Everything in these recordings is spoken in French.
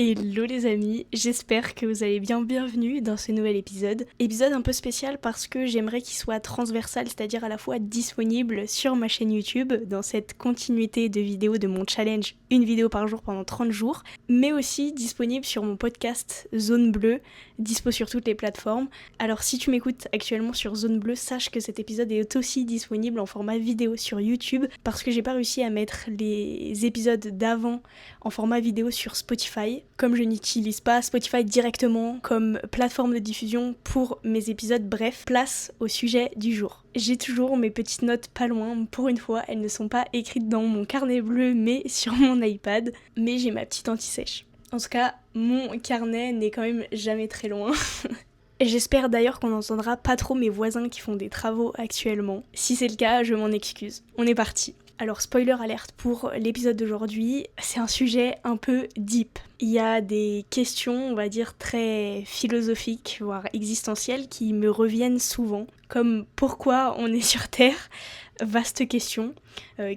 Hello les amis, j'espère que vous allez bien, bienvenue dans ce nouvel épisode. Épisode un peu spécial parce que j'aimerais qu'il soit transversal, c'est-à-dire à la fois disponible sur ma chaîne YouTube, dans cette continuité de vidéos de mon challenge, une vidéo par jour pendant 30 jours, mais aussi disponible sur mon podcast Zone Bleue, dispo sur toutes les plateformes. Alors si tu m'écoutes actuellement sur Zone Bleue, sache que cet épisode est aussi disponible en format vidéo sur YouTube, parce que j'ai pas réussi à mettre les épisodes d'avant en format vidéo sur Spotify. Comme je n'utilise pas Spotify directement comme plateforme de diffusion pour mes épisodes, bref, place au sujet du jour. J'ai toujours mes petites notes pas loin, pour une fois, elles ne sont pas écrites dans mon carnet bleu mais sur mon iPad, mais j'ai ma petite anti-sèche. En tout cas, mon carnet n'est quand même jamais très loin. J'espère d'ailleurs qu'on n'entendra pas trop mes voisins qui font des travaux actuellement. Si c'est le cas, je m'en excuse. On est parti. Alors spoiler alerte pour l'épisode d'aujourd'hui, c'est un sujet un peu deep. Il y a des questions, on va dire, très philosophiques, voire existentielles, qui me reviennent souvent, comme pourquoi on est sur Terre ? Vaste question.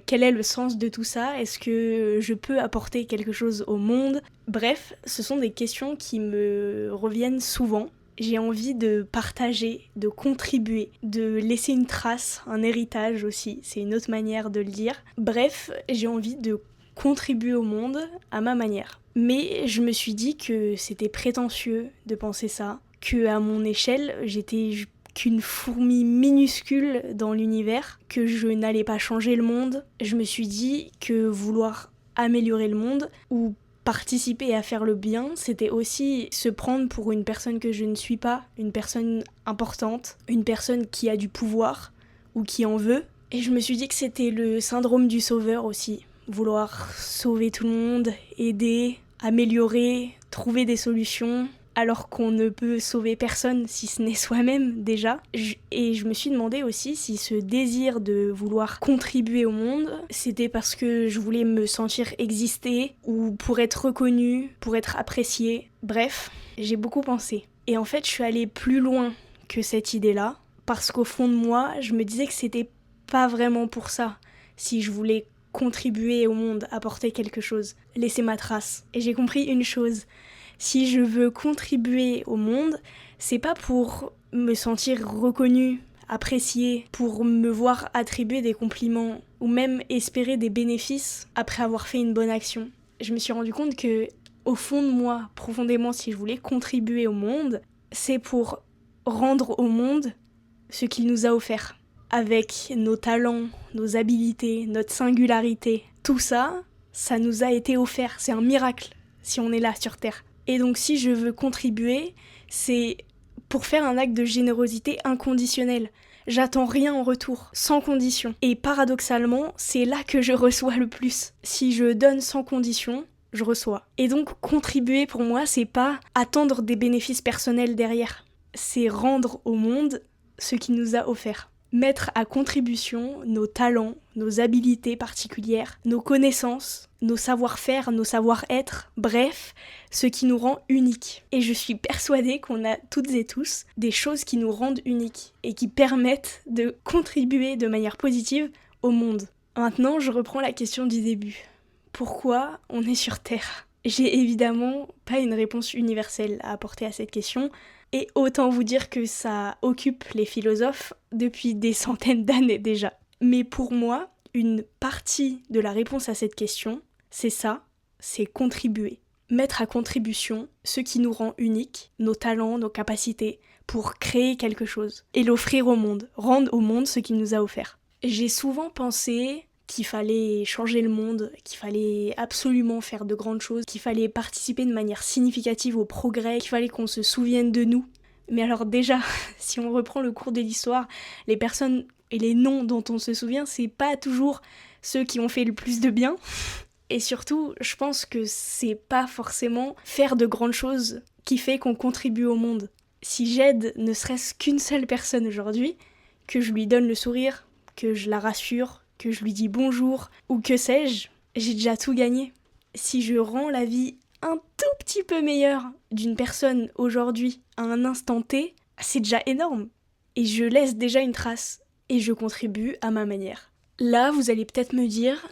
Quel est le sens de tout ça ? Est-ce que je peux apporter quelque chose au monde ? Bref, ce sont des questions qui me reviennent souvent. J'ai envie de partager, de contribuer, de laisser une trace, un héritage aussi, c'est une autre manière de le dire. Bref, j'ai envie de contribuer au monde à ma manière. Mais je me suis dit que c'était prétentieux de penser ça, que à mon échelle, j'étais qu'une fourmi minuscule dans l'univers, que je n'allais pas changer le monde. Je me suis dit que vouloir améliorer le monde, ou participer à faire le bien, c'était aussi se prendre pour une personne que je ne suis pas, une personne importante, une personne qui a du pouvoir ou qui en veut. Et je me suis dit que c'était le syndrome du sauveur aussi, vouloir sauver tout le monde, aider, améliorer, trouver des solutions, alors qu'on ne peut sauver personne si ce n'est soi-même déjà. Et je me suis demandé aussi si ce désir de vouloir contribuer au monde, c'était parce que je voulais me sentir exister, ou pour être reconnue, pour être appréciée. Bref, j'ai beaucoup pensé. Et en fait, je suis allée plus loin que cette idée-là, parce qu'au fond de moi, je me disais que c'était pas vraiment pour ça, si je voulais contribuer au monde, apporter quelque chose, laisser ma trace. Et j'ai compris une chose. Si je veux contribuer au monde, c'est pas pour me sentir reconnue, appréciée, pour me voir attribuer des compliments ou même espérer des bénéfices après avoir fait une bonne action. Je me suis rendu compte que, au fond de moi, profondément, si je voulais contribuer au monde, c'est pour rendre au monde ce qu'il nous a offert. Avec nos talents, nos habilités, notre singularité, tout ça, ça nous a été offert. C'est un miracle si on est là sur Terre. Et donc si je veux contribuer, c'est pour faire un acte de générosité inconditionnelle. J'attends rien en retour, sans condition. Et paradoxalement, c'est là que je reçois le plus. Si je donne sans condition, je reçois. Et donc contribuer pour moi, c'est pas attendre des bénéfices personnels derrière. C'est rendre au monde ce qu'il nous a offert. Mettre à contribution nos talents, nos habilités particulières, nos connaissances, nos savoir-faire, nos savoir-être, bref, ce qui nous rend uniques. Et je suis persuadée qu'on a toutes et tous des choses qui nous rendent uniques et qui permettent de contribuer de manière positive au monde. Maintenant, je reprends la question du début. Pourquoi on est sur Terre ? J'ai évidemment pas une réponse universelle à apporter à cette question, et autant vous dire que ça occupe les philosophes depuis des centaines d'années déjà. Mais pour moi, une partie de la réponse à cette question, c'est ça, c'est contribuer. Mettre à contribution ce qui nous rend uniques, nos talents, nos capacités, pour créer quelque chose, et l'offrir au monde, rendre au monde ce qu'il nous a offert. J'ai souvent pensé qu'il fallait changer le monde, qu'il fallait absolument faire de grandes choses, qu'il fallait participer de manière significative au progrès, qu'il fallait qu'on se souvienne de nous. Mais alors déjà, si on reprend le cours de l'histoire, les personnes et les noms dont on se souvient, c'est pas toujours ceux qui ont fait le plus de bien. Et surtout, je pense que c'est pas forcément faire de grandes choses qui fait qu'on contribue au monde. Si j'aide ne serait-ce qu'une seule personne aujourd'hui, que je lui donne le sourire, que je la rassure, que je lui dis bonjour, ou que sais-je, j'ai déjà tout gagné. Si je rends la vie un tout petit peu meilleure d'une personne aujourd'hui, à un instant T, c'est déjà énorme. Et je laisse déjà une trace, et je contribue à ma manière. Là, vous allez peut-être me dire,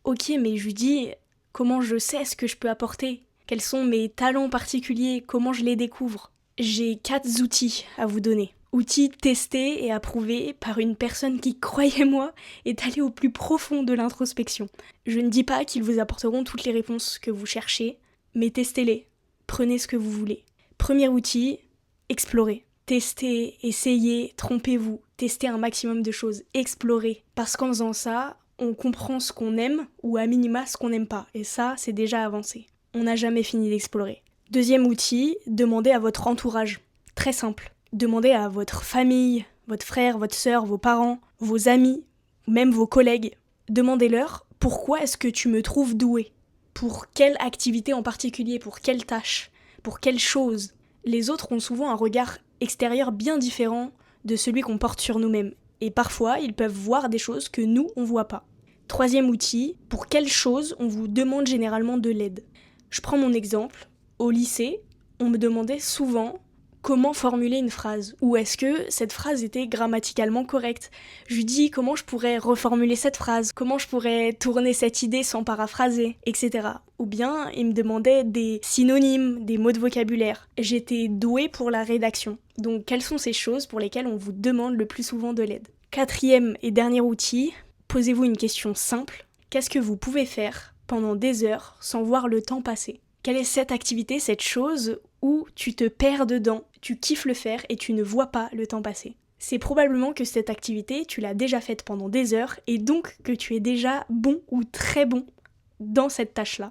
ok, mais Judy, comment je sais ce que je peux apporter ? Quels sont mes talents particuliers? Comment je les découvre? J'ai 4 outils à vous donner. Outils testés et approuvés par une personne qui, croyez-moi, est allée au plus profond de l'introspection. Je ne dis pas qu'ils vous apporteront toutes les réponses que vous cherchez, mais testez-les. Prenez ce que vous voulez. Premier outil, explorez. Testez, essayez, trompez-vous. Testez un maximum de choses. Explorez. Parce qu'en faisant ça, on comprend ce qu'on aime ou à minima ce qu'on n'aime pas. Et ça, c'est déjà avancé. On n'a jamais fini d'explorer. Deuxième outil, demandez à votre entourage. Très simple. Demandez à votre famille, votre frère, votre sœur, vos parents, vos amis, même vos collègues. Demandez-leur pourquoi est-ce que tu me trouves doué? Pour quelle activité en particulier? Pour quelle tâche? Pour quelle chose? Les autres ont souvent un regard extérieur bien différent de celui qu'on porte sur nous-mêmes. Et parfois, ils peuvent voir des choses que nous, on voit pas. Troisième outil, pour quelle chose on vous demande généralement de l'aide? Je prends mon exemple. Au lycée, on me demandait souvent comment formuler une phrase, ou est-ce que cette phrase était grammaticalement correcte. Je lui dis comment je pourrais reformuler cette phrase, comment je pourrais tourner cette idée sans paraphraser, etc. Ou bien il me demandait des synonymes, des mots de vocabulaire. J'étais douée pour la rédaction. Donc quelles sont ces choses pour lesquelles on vous demande le plus souvent de l'aide? Quatrième et dernier outil, posez-vous une question simple. Qu'est-ce que vous pouvez faire pendant des heures sans voir le temps passer? Quelle est cette activité, cette chose où tu te perds dedans, tu kiffes le faire et tu ne vois pas le temps passer? C'est probablement que cette activité, tu l'as déjà faite pendant des heures et donc que tu es déjà bon ou très bon dans cette tâche-là.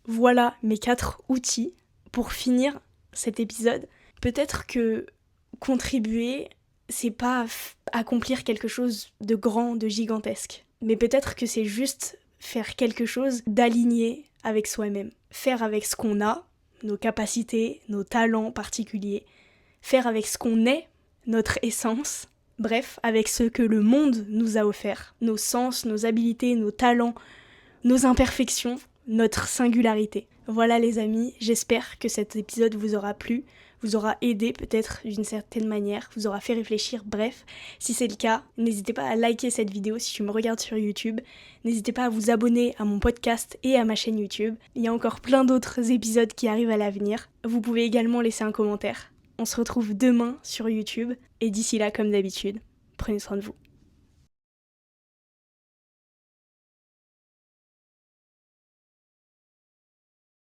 Voilà mes 4 outils pour finir cet épisode. Peut-être que contribuer, c'est pas accomplir quelque chose de grand, de gigantesque. Mais peut-être que c'est juste faire quelque chose d'aligné avec soi-même. Faire avec ce qu'on a, nos capacités, nos talents particuliers. Faire avec ce qu'on est, notre essence. Bref, avec ce que le monde nous a offert. Nos sens, nos habilités, nos talents, nos imperfections, notre singularité. Voilà les amis, j'espère que cet épisode vous aura plu, vous aura aidé peut-être d'une certaine manière, vous aura fait réfléchir, bref. Si c'est le cas, n'hésitez pas à liker cette vidéo si tu me regardes sur YouTube, n'hésitez pas à vous abonner à mon podcast et à ma chaîne YouTube. Il y a encore plein d'autres épisodes qui arrivent à l'avenir. Vous pouvez également laisser un commentaire. On se retrouve demain sur YouTube, et d'ici là, comme d'habitude, prenez soin de vous.